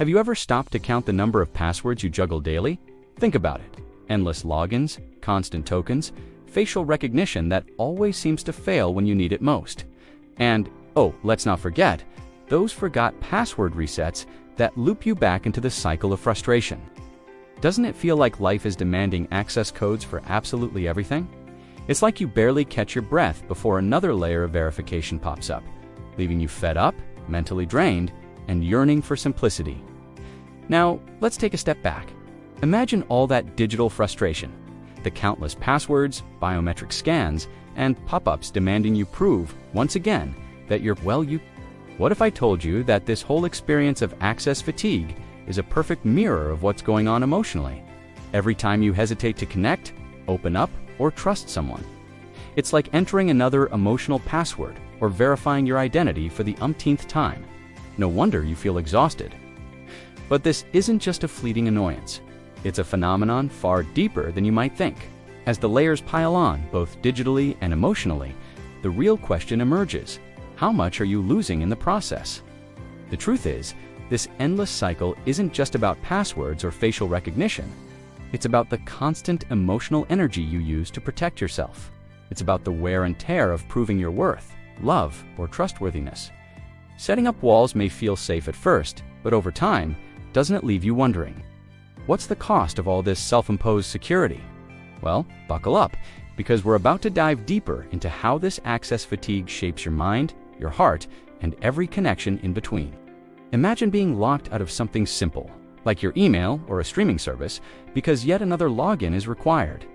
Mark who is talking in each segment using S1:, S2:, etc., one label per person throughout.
S1: Have you ever stopped to count the number of passwords you juggle daily? Think about it. Endless logins, constant tokens, facial recognition that always seems to fail when you need it most. And, oh, let's not forget, those forgot password resets that loop you back into the cycle of frustration. Doesn't it feel like life is demanding access codes for absolutely everything? It's like you barely catch your breath before another layer of verification pops up, leaving you fed up, mentally drained, and yearning for simplicity. Now, let's take a step back. Imagine all that digital frustration, the countless passwords, biometric scans, and pop-ups demanding you prove, once again, that you're What if I told you that this whole experience of access fatigue is a perfect mirror of what's going on emotionally? Every time you hesitate to connect, open up, or trust someone, it's like entering another emotional password or verifying your identity for the umpteenth time. No wonder you feel exhausted. But this isn't just a fleeting annoyance. It's a phenomenon far deeper than you might think. As the layers pile on, both digitally and emotionally, the real question emerges: how much are you losing in the process? The truth is, this endless cycle isn't just about passwords or facial recognition. It's about the constant emotional energy you use to protect yourself. It's about the wear and tear of proving your worth, love, or trustworthiness. Setting up walls may feel safe at first, but over time, doesn't it leave you wondering, what's the cost of all this self-imposed security? Well, buckle up, because we're about to dive deeper into how this access fatigue shapes your mind, your heart, and every connection in between. Imagine being locked out of something simple, like your email or a streaming service, because yet another login is required.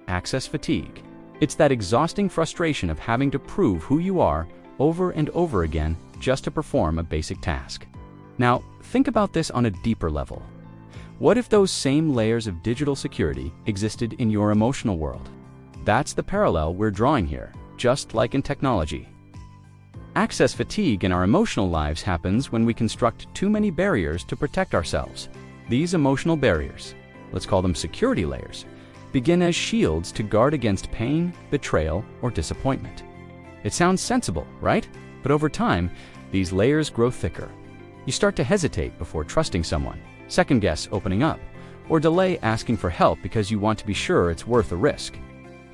S1: Access fatigue. It's that exhausting frustration of having to prove who you are over and over again just to perform a basic task. Now, think about this on a deeper level. What if those same layers of digital security existed in your emotional world? That's the parallel we're drawing here, just like in technology. Access fatigue in our emotional lives happens when we construct too many barriers to protect ourselves. These emotional barriers, let's call them security layers, begin as shields to guard against pain, betrayal, or disappointment. It sounds sensible, right? But over time, these layers grow thicker. You start to hesitate before trusting someone, second-guess opening up, or delay asking for help because you want to be sure it's worth a risk.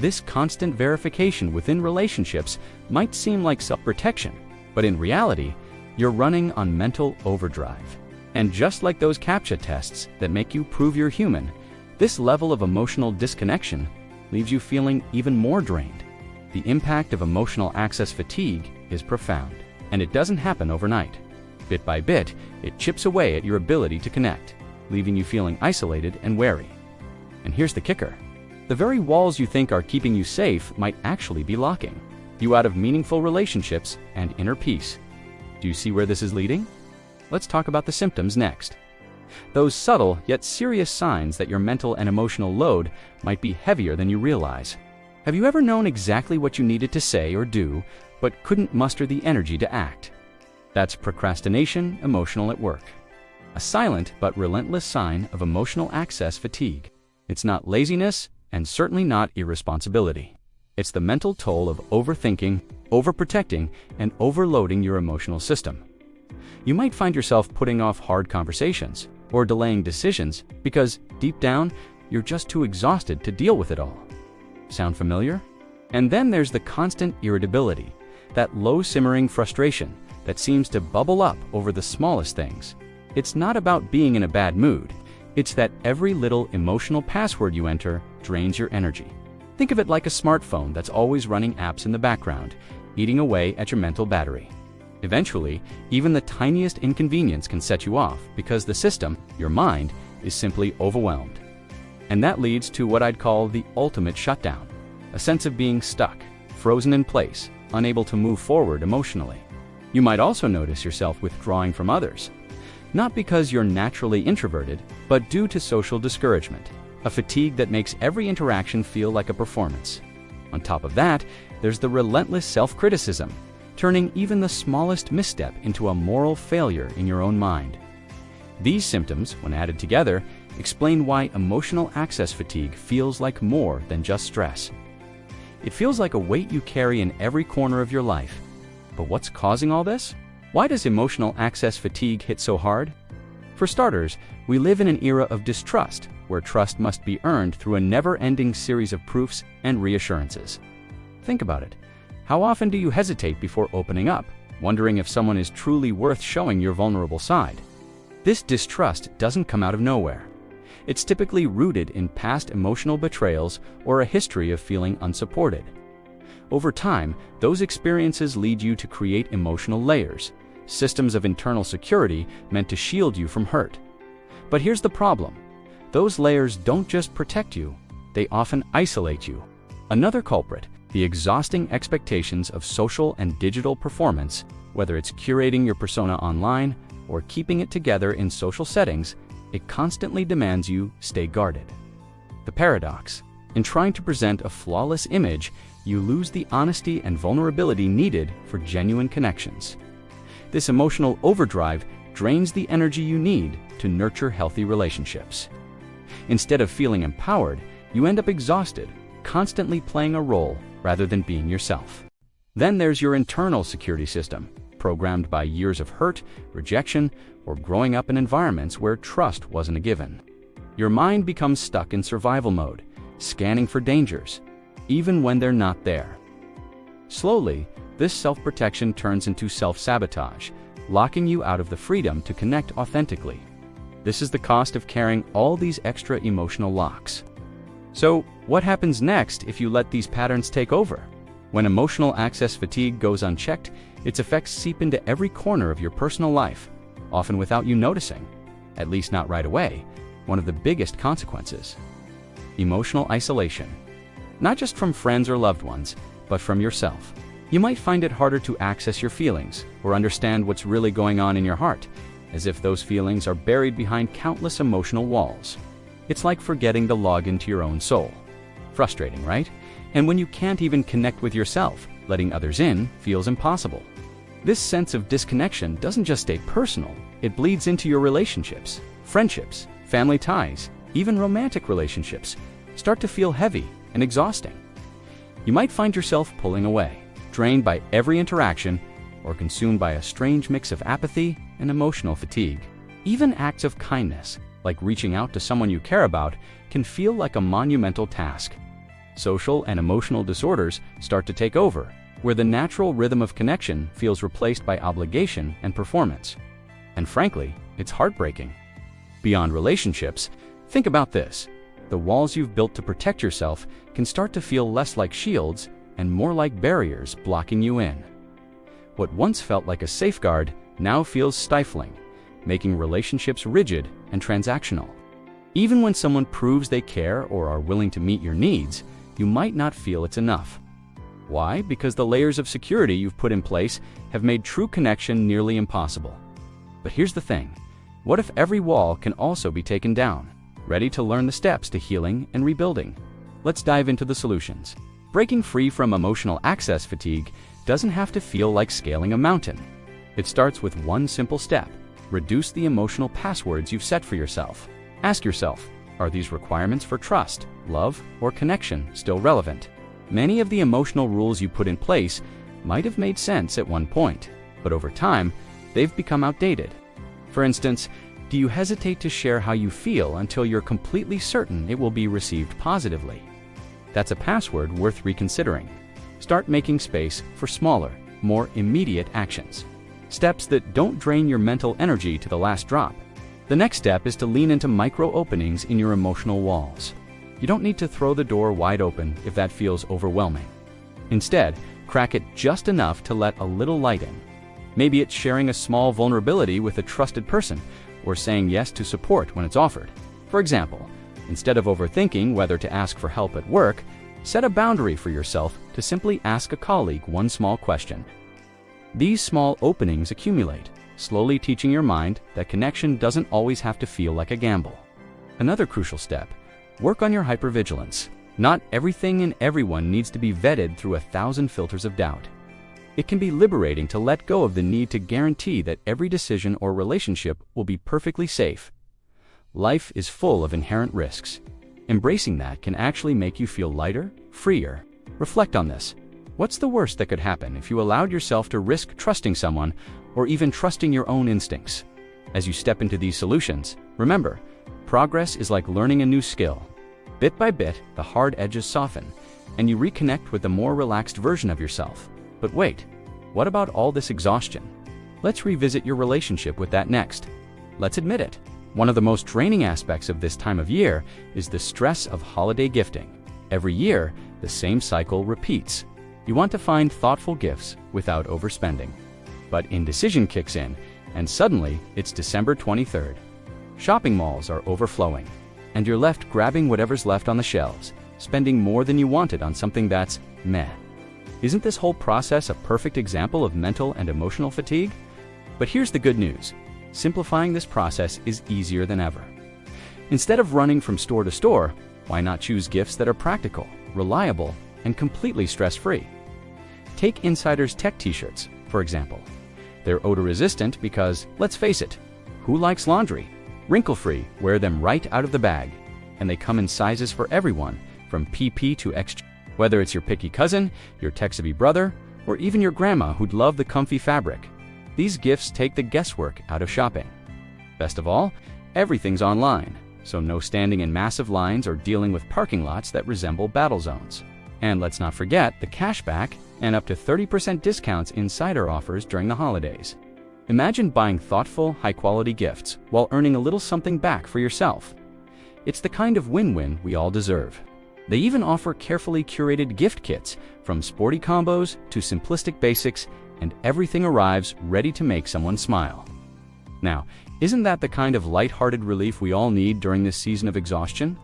S1: This constant verification within relationships might seem like self-protection, but in reality, you're running on mental overdrive. And just like those CAPTCHA tests that make you prove you're human, this level of emotional disconnection leaves you feeling even more drained. The impact of emotional access fatigue is profound, and it doesn't happen overnight. Bit by bit, it chips away at your ability to connect, leaving you feeling isolated and wary. And here's the kicker. The very walls you think are keeping you safe might actually be locking you out of meaningful relationships and inner peace. Do you see where this is leading? Let's talk about the symptoms next. Those subtle yet serious signs that your mental and emotional load might be heavier than you realize. Have you ever known exactly what you needed to say or do, but couldn't muster the energy to act? That's procrastination emotional at work. A silent but relentless sign of emotional access fatigue. It's not laziness, and certainly not irresponsibility. It's the mental toll of overthinking, overprotecting, and overloading your emotional system. You might find yourself putting off hard conversations or delaying decisions because, deep down, you're just too exhausted to deal with it all. Sound familiar? And then there's the constant irritability, that low-simmering frustration that seems to bubble up over the smallest things. It's not about being in a bad mood. It's that every little emotional password you enter drains your energy. Think of it like a smartphone that's always running apps in the background, eating away at your mental battery. Eventually, even the tiniest inconvenience can set you off because the system, your mind, is simply overwhelmed. And that leads to what I'd call the ultimate shutdown, a sense of being stuck, frozen in place, unable to move forward emotionally. You might also notice yourself withdrawing from others, not because you're naturally introverted, but due to social discouragement, a fatigue that makes every interaction feel like a performance. On top of that, there's the relentless self-criticism, turning even the smallest misstep into a moral failure in your own mind. These symptoms, when added together, explain why emotional access fatigue feels like more than just stress. It feels like a weight you carry in every corner of your life. But what's causing all this? Why does emotional access fatigue hit so hard? For starters, we live in an era of distrust, where trust must be earned through a never-ending series of proofs and reassurances. Think about it. How often do you hesitate before opening up, wondering if someone is truly worth showing your vulnerable side? This distrust doesn't come out of nowhere. It's typically rooted in past emotional betrayals or a history of feeling unsupported. Over time, those experiences lead you to create emotional layers, systems of internal security meant to shield you from hurt. But here's the problem. Those layers don't just protect you, they often isolate you. Another culprit, the exhausting expectations of social and digital performance, whether it's curating your persona online or keeping it together in social settings, it constantly demands you stay guarded. The paradox: in trying to present a flawless image, you lose the honesty and vulnerability needed for genuine connections. This emotional overdrive drains the energy you need to nurture healthy relationships. Instead of feeling empowered, you end up exhausted, constantly playing a role rather than being yourself. Then there's your internal security system, programmed by years of hurt, rejection, or growing up in environments where trust wasn't a given. Your mind becomes stuck in survival mode, scanning for dangers, even when they're not there. Slowly, this self-protection turns into self-sabotage, locking you out of the freedom to connect authentically. This is the cost of carrying all these extra emotional locks. So, what happens next if you let these patterns take over? When emotional access fatigue goes unchecked, its effects seep into every corner of your personal life, often without you noticing, at least not right away. One of the biggest consequences: emotional isolation. Not just from friends or loved ones, but from yourself. You might find it harder to access your feelings or understand what's really going on in your heart, as if those feelings are buried behind countless emotional walls. It's like forgetting the login to your own soul. Frustrating, right? And when you can't even connect with yourself, letting others in feels impossible. This sense of disconnection doesn't just stay personal, it bleeds into your relationships, friendships, family ties, even romantic relationships start to feel heavy and exhausting. You might find yourself pulling away, drained by every interaction, or consumed by a strange mix of apathy and emotional fatigue. Even acts of kindness, like reaching out to someone you care about, can feel like a monumental task. Social and emotional disorders start to take over, where the natural rhythm of connection feels replaced by obligation and performance. And frankly, it's heartbreaking. Beyond relationships, think about this. The walls you've built to protect yourself can start to feel less like shields and more like barriers blocking you in. What once felt like a safeguard now feels stifling, making relationships rigid and transactional. Even when someone proves they care or are willing to meet your needs, you might not feel it's enough. Why? Because the layers of security you've put in place have made true connection nearly impossible. But here's the thing. What if every wall can also be taken down? Ready to learn the steps to healing and rebuilding? Let's dive into the solutions. Breaking free from emotional access fatigue doesn't have to feel like scaling a mountain. It starts with one simple step: reduce the emotional passwords you've set for yourself. Ask yourself, are these requirements for trust, love, or connection still relevant? Many of the emotional rules you put in place might have made sense at one point, but over time, they've become outdated. For instance, do you hesitate to share how you feel until you're completely certain it will be received positively? That's a password worth reconsidering. Start making space for smaller, more immediate actions. Steps that don't drain your mental energy to the last drop. The next step is to lean into micro openings in your emotional walls. You don't need to throw the door wide open if that feels overwhelming. Instead, crack it just enough to let a little light in. Maybe it's sharing a small vulnerability with a trusted person, or saying yes to support when it's offered. For example, instead of overthinking whether to ask for help at work, set a boundary for yourself to simply ask a colleague one small question. These small openings accumulate, slowly teaching your mind that connection doesn't always have to feel like a gamble. Another crucial step: work on your hypervigilance. Not everything and everyone needs to be vetted through 1,000 filters of doubt. It can be liberating to let go of the need to guarantee that every decision or relationship will be perfectly safe. Life is full of inherent risks. Embracing that can actually make you feel lighter, freer. Reflect on this. What's the worst that could happen if you allowed yourself to risk trusting someone, or even trusting your own instincts? As you step into these solutions, remember, progress is like learning a new skill. Bit by bit, the hard edges soften, and you reconnect with a more relaxed version of yourself. But wait, what about all this exhaustion? Let's revisit your relationship with that next. Let's admit it. One of the most draining aspects of this time of year is the stress of holiday gifting. Every year, the same cycle repeats. You want to find thoughtful gifts without overspending. But indecision kicks in, and suddenly it's December 23rd. Shopping malls are overflowing, and you're left grabbing whatever's left on the shelves, spending more than you wanted on something that's meh. Isn't this whole process a perfect example of mental and emotional fatigue? But here's the good news. Simplifying this process is easier than ever. Instead of running from store to store, why not choose gifts that are practical, reliable, and completely stress-free? Take Insider's tech t-shirts, for example. They're odor-resistant because, let's face it, who likes laundry? Wrinkle-free, wear them right out of the bag. And they come in sizes for everyone, from PP to XG. Whether it's your picky cousin, your tech-savvy brother, or even your grandma who'd love the comfy fabric, these gifts take the guesswork out of shopping. Best of all, everything's online, so no standing in massive lines or dealing with parking lots that resemble battle zones. And let's not forget the cashback and up to 30% discounts Insider offers during the holidays. Imagine buying thoughtful, high-quality gifts while earning a little something back for yourself. It's the kind of win-win we all deserve. They even offer carefully curated gift kits, from sporty combos to simplistic basics, and everything arrives ready to make someone smile. Now, isn't that the kind of lighthearted relief we all need during this season of exhaustion?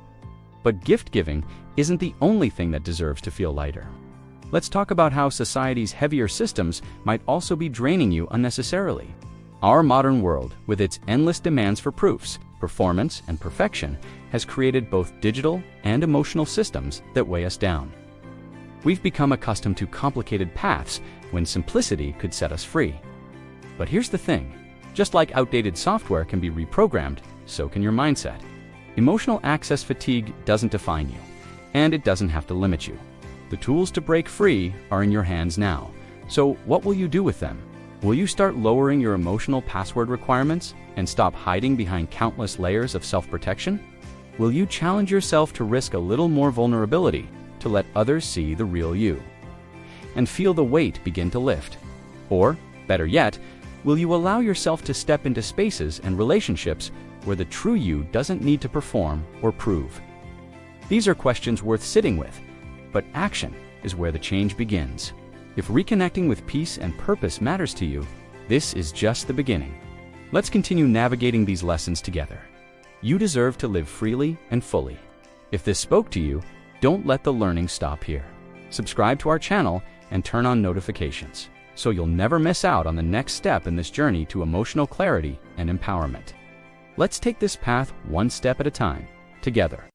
S1: But gift giving isn't the only thing that deserves to feel lighter. Let's talk about how society's heavier systems might also be draining you unnecessarily. Our modern world, with its endless demands for proofs, performance, and perfection, has created both digital and emotional systems that weigh us down. We've become accustomed to complicated paths when simplicity could set us free. But here's the thing. Just like outdated software can be reprogrammed, so can your mindset. Emotional access fatigue doesn't define you, and it doesn't have to limit you. The tools to break free are in your hands now. So what will you do with them? Will you start lowering your emotional password requirements and stop hiding behind countless layers of self-protection? Will you challenge yourself to risk a little more vulnerability to let others see the real you and feel the weight begin to lift? Or, better yet, will you allow yourself to step into spaces and relationships where the true you doesn't need to perform or prove? These are questions worth sitting with, but action is where the change begins. If reconnecting with peace and purpose matters to you, this is just the beginning. Let's continue navigating these lessons together. You deserve to live freely and fully. If this spoke to you, don't let the learning stop here. Subscribe to our channel and turn on notifications, so you'll never miss out on the next step in this journey to emotional clarity and empowerment. Let's take this path one step at a time, together.